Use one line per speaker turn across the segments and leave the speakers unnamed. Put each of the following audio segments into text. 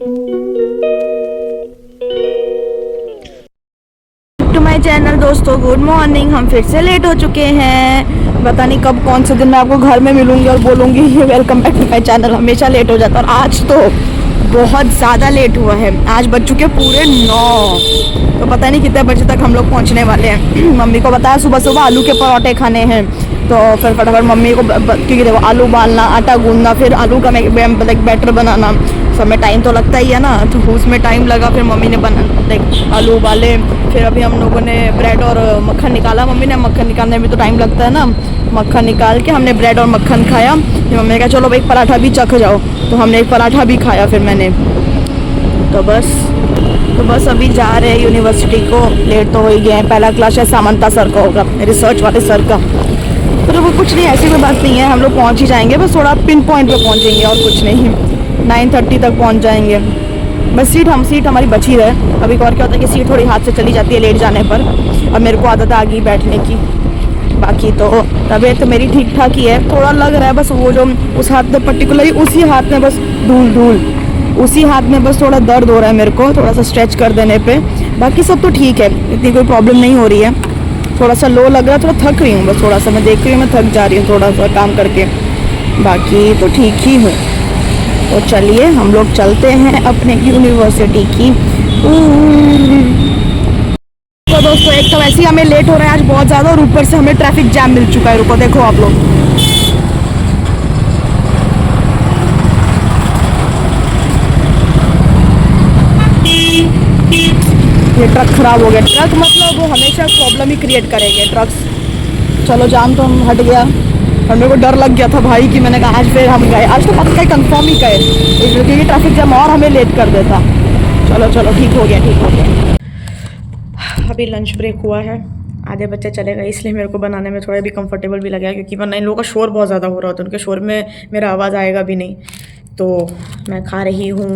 To my channel दोस्तों, good morning. हम फिर से लेट हो चुके हैं। पता नहीं कब कौन से दिन मैं आपको घर में मिलूंगी और बोलूंगी welcome back to my channel. हमेशा लेट हो जाता है और आज तो बहुत ज़्यादा लेट हुआ है। आज बज चुके पूरे 9, तो पता नहीं कितने बजे तक हम लोग पहुंचने वाले हैं। मम्मी को बताया सुबह सुबह आलू के पराठे खाने हैं, तो फिर फटाफट मम्मी को क्योंकि देखो आलू उबालना, आटा गूंदना, फिर आलू का बैटर बनाना, सब में टाइम तो लगता ही है ना। तो उसमें टाइम लगा, फिर मम्मी ने आलू उबाले, फिर अभी हम लोगों ने ब्रेड और मक्खन निकाला। मम्मी ने मक्खन निकालने में तो टाइम लगता है ना। मक्खन निकाल के हमने ब्रेड और मक्खन खाया। फिर मम्मी ने कहा चलो भाई पराठा भी चख जाओ, तो हमने एक पराठा भी खाया फिर मैंने। तो बस अभी जा रहे हैं यूनिवर्सिटी को। लेट तो हो ही गए हैं। पहला क्लास है सामंता सर का होगा, रिसर्च वाले सर का। तो वो कुछ नहीं, ऐसी कोई बात नहीं है, हम लोग पहुंच ही जाएंगे। बस थोड़ा पिन पॉइंट पे पहुंचेंगे और कुछ नहीं। 9:30 तक पहुंच जाएंगे। बस सीट हमारी बची रहे। अभी और क्या होता है कि सीट थोड़ी हाथ से चली जाती है लेट जाने पर, और मेरे को आदत आ गई बैठने की। बाकी तो तबीयत तो मेरी ठीक ठाक ही है। थोड़ा लग रहा है बस वो जो उस हाथ में पर्टिकुलरली उसी हाथ में बस धूल उसी हाथ में बस थोड़ा दर्द हो रहा है मेरे को, थोड़ा सा स्ट्रेच कर देने पे। बाकी सब तो ठीक है, इतनी कोई प्रॉब्लम नहीं हो रही है। थोड़ा सा लो लग रहा है, थोड़ा थक रही हूँ बस, थोड़ा सा मैं देख रही हूँ, मैं थक जा रही हूँ थोड़ा सा काम करके। बाकी तो ठीक ही हूँ। तो चलिए हम लोग चलते हैं अपने यूनिवर्सिटी की। तो दोस्तों एक तो वैसे ही हमें लेट हो रहा है आज बहुत ज़्यादा, और ऊपर से हमें ट्रैफिक जैम मिल चुका है। रुको देखो आप लोग, ये ट्रक खराब हो गया। ट्रक मतलब वो हमेशा प्रॉब्लम ही क्रिएट करेंगे ट्रक्स। चलो जाम तो हम हट गया, और मेरे को डर लग गया था भाई कि मैंने कहा आज फिर हम गए, आज तो पक्का कंफर्म ही गए, क्योंकि ट्रैफिक जैम और हमें लेट कर देता। चलो ठीक हो गया। अभी लंच ब्रेक हुआ है, आधे बच्चे चले गए, इसलिए मेरे को बनाने में थोड़ा भी कंफर्टेबल भी लगा, क्योंकि वरना इन लोगों का शोर बहुत ज़्यादा हो रहा होता है। उनके शोर में मेरा आवाज़ आएगा भी नहीं। तो मैं खा रही हूँ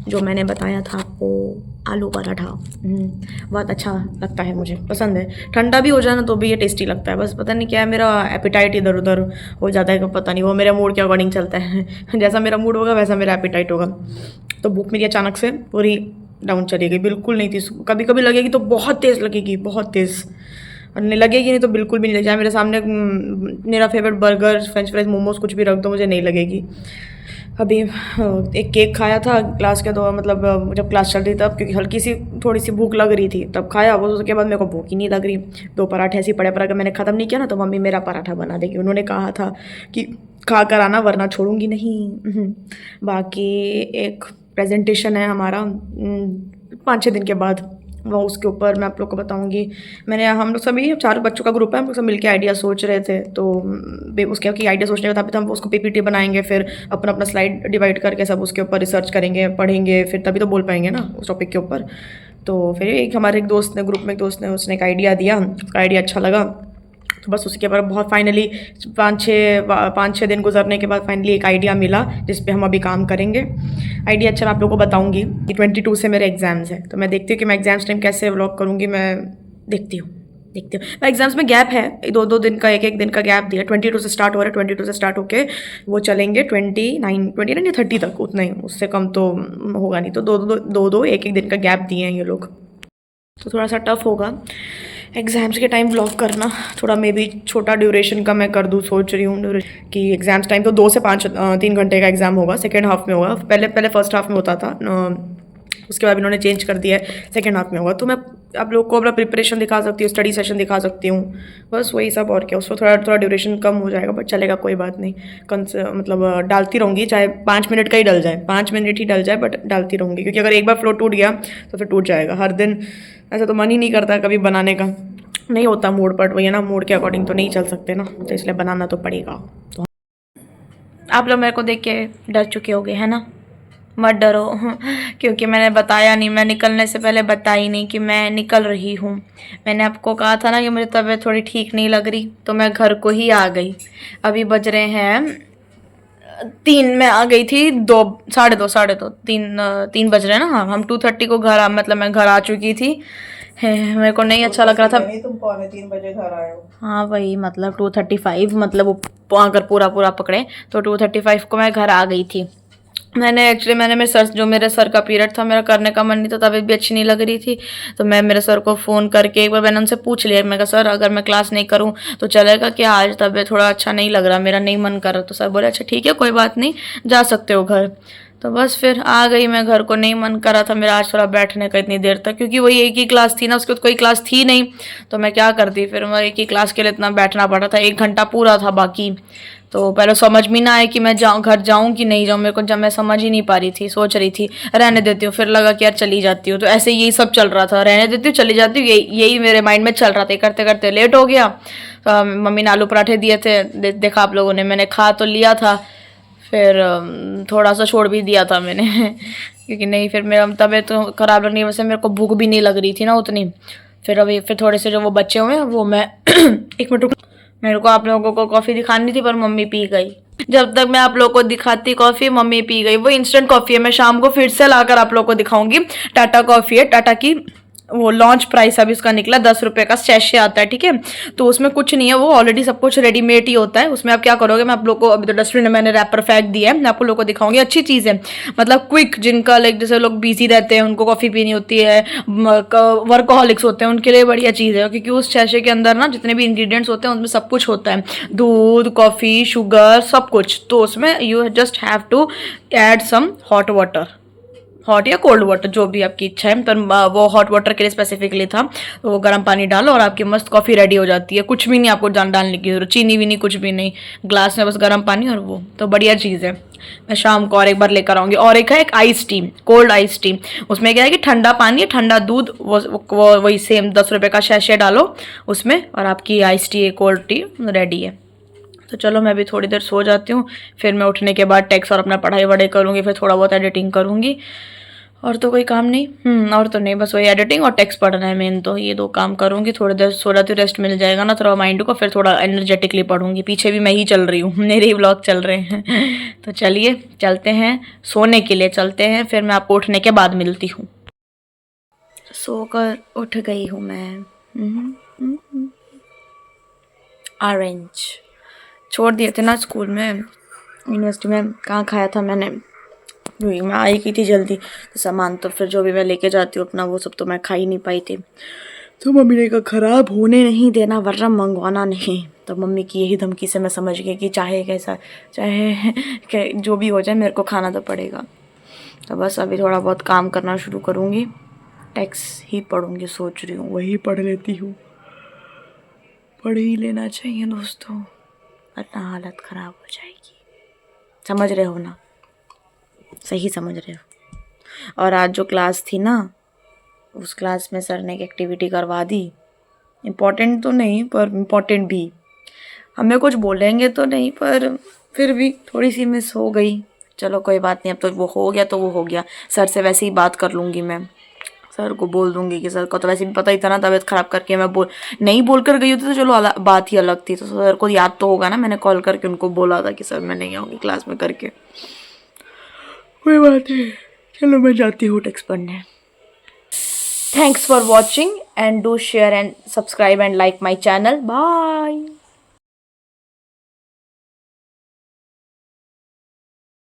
जो मैंने बताया था आपको, आलू पराठा। बहुत अच्छा लगता है, मुझे पसंद है। ठंडा भी हो जाए ना तो भी ये टेस्टी लगता है। बस पता नहीं क्या है, मेरा एपिटाइट इधर उधर हो जाता है, पता नहीं, वो मेरे मूड के अकॉर्डिंग चलता है। जैसा मेरा मूड होगा वैसा मेरा एपिटाइट होगा। तो भूख मेरी अचानक से पूरी डाउन चली गई, बिल्कुल नहीं थी। कभी कभी लगेगी तो बहुत तेज़ लगेगी, बहुत तेज़, और नहीं लगेगी नहीं तो बिल्कुल भी नहीं लगेगी। मेरे सामने मेरा favourite burger, French fries, momos कुछ भी रख दो, मुझे नहीं लगेगी। अभी एक केक खाया था क्लास के दौरान, मतलब जब क्लास चल रही तब, क्योंकि हल्की सी थोड़ी सी भूख लग रही थी तब खाया। वो उसके बाद मेरे को भूख ही नहीं लग रही। 2 पराठे ऐसे पड़े पर अगर मैंने ख़त्म नहीं किया ना तो मम्मी मेरा पराठा बना देगी। उन्होंने कहा था कि खा कर आना वरना छोड़ूंगी नहीं। बाकी एक प्रेजेंटेशन है हमारा 5-6 दिन के बाद, वो उसके ऊपर मैं आप लोग को बताऊंगी। हम लोग सभी 4 बच्चों का ग्रुप है, हम लोग सब मिलकर आइडिया सोच रहे थे। तो उसके की आइडिया सोचने के बाद हम उसको पीपीटी बनाएंगे, फिर अपना अपना स्लाइड डिवाइड करके सब उसके ऊपर रिसर्च करेंगे, पढ़ेंगे, फिर तभी तो बोल पाएंगे ना उस टॉपिक के ऊपर। तो फिर हमारे एक दोस्त ने, ग्रुप में एक दोस्त ने, उसने एक आइडिया दिया, उसका आइडिया अच्छा लगा। तो बस उसके बाद बहुत फाइनली 5-6 दिन गुजरने के बाद फाइनली एक आइडिया मिला जिस पे हम अभी काम करेंगे। आइडिया अच्छा मैं आप लोगों को बताऊंगी कि 22 से मेरे एग्ज़ाम्स हैं, तो मैं देखती हूँ कि मैं एग्ज़ाम्स टाइम कैसे व्लॉग करूँगी। मैं देखती हूँ। मैं एग्ज़ाम्स में गैप है, 2-2 दिन का, 1-1 दिन का गैप दिया। 22 से स्टार्ट हो रहा है, 22 से स्टार्ट होके वो चलेंगे 29 या 30 तक, उतना ही, उससे कम तो होगा नहीं। तो 2-2 1-1 दिन का गैप दिए हैं ये लोग, तो थोड़ा सा टफ होगा एग्ज़ाम्स के टाइम व्लॉग करना। थोड़ा मे बी छोटा ड्यूरेशन का मैं कर दूँ, सोच रही हूँ कि एग्ज़ाम्स टाइम तो 2 से 3 घंटे का एग्ज़ाम होगा, सेकेंड हाफ में होगा। पहले फर्स्ट हाफ में होता था, उसके बाद इन्होंने चेंज कर दिया है, सेकेंड हाफ में होगा। तो मैं आप लोग को अपना प्रिपरेशन दिखा सकती हूँ, स्टडी सेशन दिखा सकती हूँ, बस वही सब। और क्या, उसको थोड़ा ड्यूरेशन कम हो जाएगा, बट चलेगा, कोई बात नहीं। मतलब डालती रहूँगी, चाहे 5 मिनट का ही डल जाए, 5 मिनट ही डल जाए, बट डालती रहूँगी, क्योंकि अगर एक बार फ्लो टूट गया तो फिर टूट जाएगा। हर दिन ऐसा तो मन ही नहीं करता कभी बनाने का, नहीं होता मूड, बट वही है ना, मूड के अकॉर्डिंग तो नहीं चल सकते ना, तो इसलिए बनाना तो पड़ेगा। तो आप लोग मेरे को देख के डर चुके होगे, है ना? मत डरो, क्योंकि मैंने बताया नहीं, मैं निकलने से पहले बताई नहीं कि मैं निकल रही हूँ। मैंने आपको कहा था ना कि मुझे तबीयत थोड़ी ठीक नहीं लग रही, तो मैं घर को ही आ गई। अभी बज रहे हैं 3, मैं आ गई थी 2, साढ़े 2, 3 बज रहे हैं ना। हाँ, हम 2:30 को मतलब मैं घर आ चुकी थी। मेरे को नहीं अच्छा लग रहा था।
तुम 2:45 बजे घर आए हो?
हाँ वही, मतलब 2:35, मतलब वो अगर पूरा पकड़े तो 2:35 को मैं घर आ गई थी।
मैंने मेरे सर जो मेरे सर का पीरियड था, मेरा करने का मन नहीं था, तबीयत भी अच्छी नहीं लग रही थी, तो मैं मेरे सर को फ़ोन करके एक बार मैंने उनसे पूछ लिया। मैं कहा सर अगर मैं क्लास नहीं करूँ तो चलेगा क्या, आज तबीयत थोड़ा अच्छा नहीं लग रहा, मेरा नहीं मन कर रहा। तो सर बोले अच्छा ठीक है कोई बात नहीं, जा सकते हो घर। तो बस फिर आ गई मैं घर को, नहीं मन कर रहा था मेरा आज थोड़ा बैठने का इतनी देर तक, क्योंकि वही एक ही क्लास थी ना, उसके बाद कोई क्लास थी नहीं, तो मैं क्या करती, फिर मैं एक ही क्लास के लिए इतना बैठना पड़ा था, 1 घंटा पूरा था बाकी। तो पहले समझ में ना आए कि मैं घर जाऊं कि नहीं जाऊं, मेरे को जब मैं समझ ही नहीं पा रही थी, सोच रही थी रहने देती हूँ, फिर लगा कि यार चली जाती हूँ, तो ऐसे यही सब चल रहा था, रहने देती हूँ चली जाती हूँ, यही मेरे माइंड में चल रहा था। करते करते लेट हो गया। मम्मी ने आलू पराठे दिए थे, देखा आप लोगों ने, मैंने खा तो लिया था, फिर थोड़ा सा छोड़ भी दिया था मैंने क्योंकि नहीं फिर मेरा तबीयत तो ख़राब लगने की वजह से मेरे को भूख भी नहीं लग रही थी ना उतनी। फिर अभी फिर थोड़े से जो वो बच्चे हुए हैं वो मैं 1 मिनट, मेरे को आप लोगों को कॉफ़ी दिखानी थी पर मम्मी पी गई। जब तक मैं आप लोगों को दिखाती कॉफ़ी, मम्मी पी गई। वो इंस्टेंट कॉफ़ी है, मैं शाम को फिर से लाकर आप लोगों को दिखाऊंगी। टाटा कॉफ़ी है, टाटा की वो लॉन्च प्राइस अभी उसका निकला, 10 रुपये का सैशे आता है, ठीक है। तो उसमें कुछ नहीं है, वो ऑलरेडी सब कुछ रेडीमेड ही होता है। उसमें आप क्या करोगे, मैं आप लोग को अभी तो डस्टबिन में मैंने रैपर फेंक दिया है, मैं आपको लोग को दिखाऊंगी। अच्छी चीज़ है, मतलब क्विक, जिनका लाइक जैसे लोग बिजी रहते हैं उनको कॉफ़ी पीनी होती है, वर्कोहॉलिक्स होते हैं, उनके लिए बढ़िया चीज़ है, क्योंकि उस सैशे के अंदर ना जितने भी इंग्रेडिएंट्स होते हैं उनमें सब कुछ होता है, दूध, कॉफ़ी, शुगर, सब कुछ। तो उसमें you just have to add some hot water, hot या कोल्ड वाटर जो भी आपकी इच्छा है, पर वो हॉट वाटर के लिए स्पेसिफिकली था। तो वो गर्म पानी डालो और आपकी मस्त कॉफ़ी रेडी हो जाती है। कुछ भी नहीं आपको डालने की जरूरत, चीनी भी नहीं, कुछ भी नहीं, ग्लास में बस गर्म पानी और वो। तो बढ़िया चीज़ है, मैं शाम को और एक बार लेकर आऊँगी। और एक है एक ice tea, cold ice tea. उसमें क्या है कि ठंडा पानी, ठंडा दूध, वो वही सेम 10 रुपये का सैशे डालो उसमें और आपकी ice tea, cold T ready है। तो चलो मैं भी थोड़ी देर सो जाती हूँ, फिर मैं उठने के बाद टेक्स्ट और अपना पढ़ाई वढ़ाई करूँगी, फिर थोड़ा बहुत एडिटिंग करूँगी, और तो कोई काम नहीं। और तो नहीं, बस वही एडिटिंग और टेक्स्ट पढ़ना है मेन, तो ये 2 काम करूँगी। थोड़ी देर सो जाती हूँ, रेस्ट मिल जाएगा ना थोड़ा माइंड को, फिर थोड़ा एनर्जेटिकली पढ़ूँगी। पीछे भी मैं ही चल रही हूँ, मेरे ही व्लॉग चल रहे हैं तो चलिए चलते हैं, सोने के लिए चलते हैं, फिर मैं आपको उठने के बाद मिलती हूँ। सोकर उठ गई हूँ मैं। ऑरेंज छोड़ दिए थे ना स्कूल में, यूनिवर्सिटी में, कहाँ खाया था मैंने, मैं आई की थी जल्दी, तो सामान तो फिर जो भी मैं लेके जाती हूँ अपना वो सब तो मैं खा ही नहीं पाई थी। तो मम्मी ने कहा ख़राब होने नहीं देना वरना मंगवाना नहीं। तो मम्मी की यही धमकी से मैं समझ गई कि चाहे कैसा, चाहे जो भी हो जाए मेरे को खाना तो पड़ेगा। तो बस अभी थोड़ा बहुत काम करना शुरू करूँगी, टेक्स्ट ही पढ़ूँगी, सोच रही हूँ वही पढ़ लेती हूँ, पढ़ ही लेना चाहिए दोस्तों, वरना हालत ख़राब हो जाएगी। समझ रहे हो ना, सही समझ रहे हो। और आज जो क्लास थी ना, उस क्लास में सर ने एक एक्टिविटी करवा दी, इम्पॉर्टेंट तो नहीं पर इम्पॉर्टेंट भी। हमें कुछ बोलेंगे तो नहीं, पर फिर भी थोड़ी सी मिस हो गई। चलो कोई बात नहीं, अब तो वो हो गया तो वो हो गया। सर से वैसे ही बात कर लूँगी मैं, सर को बोल दूँगी कि सर को तो वैसे भी पता ही था ना तबीयत ख़राब करके मैं नहीं बोल कर गई होती तो चलो बात ही अलग थी। तो सर को याद तो होगा ना, मैंने कॉल करके उनको बोला था कि सर मैं नहीं आऊँगी क्लास में करके। कोई बात नहीं, चलो मैं जाती हूँ टेक्स्ट पढ़ने। Thanks for watching and do share and subscribe and like my channel. Bye.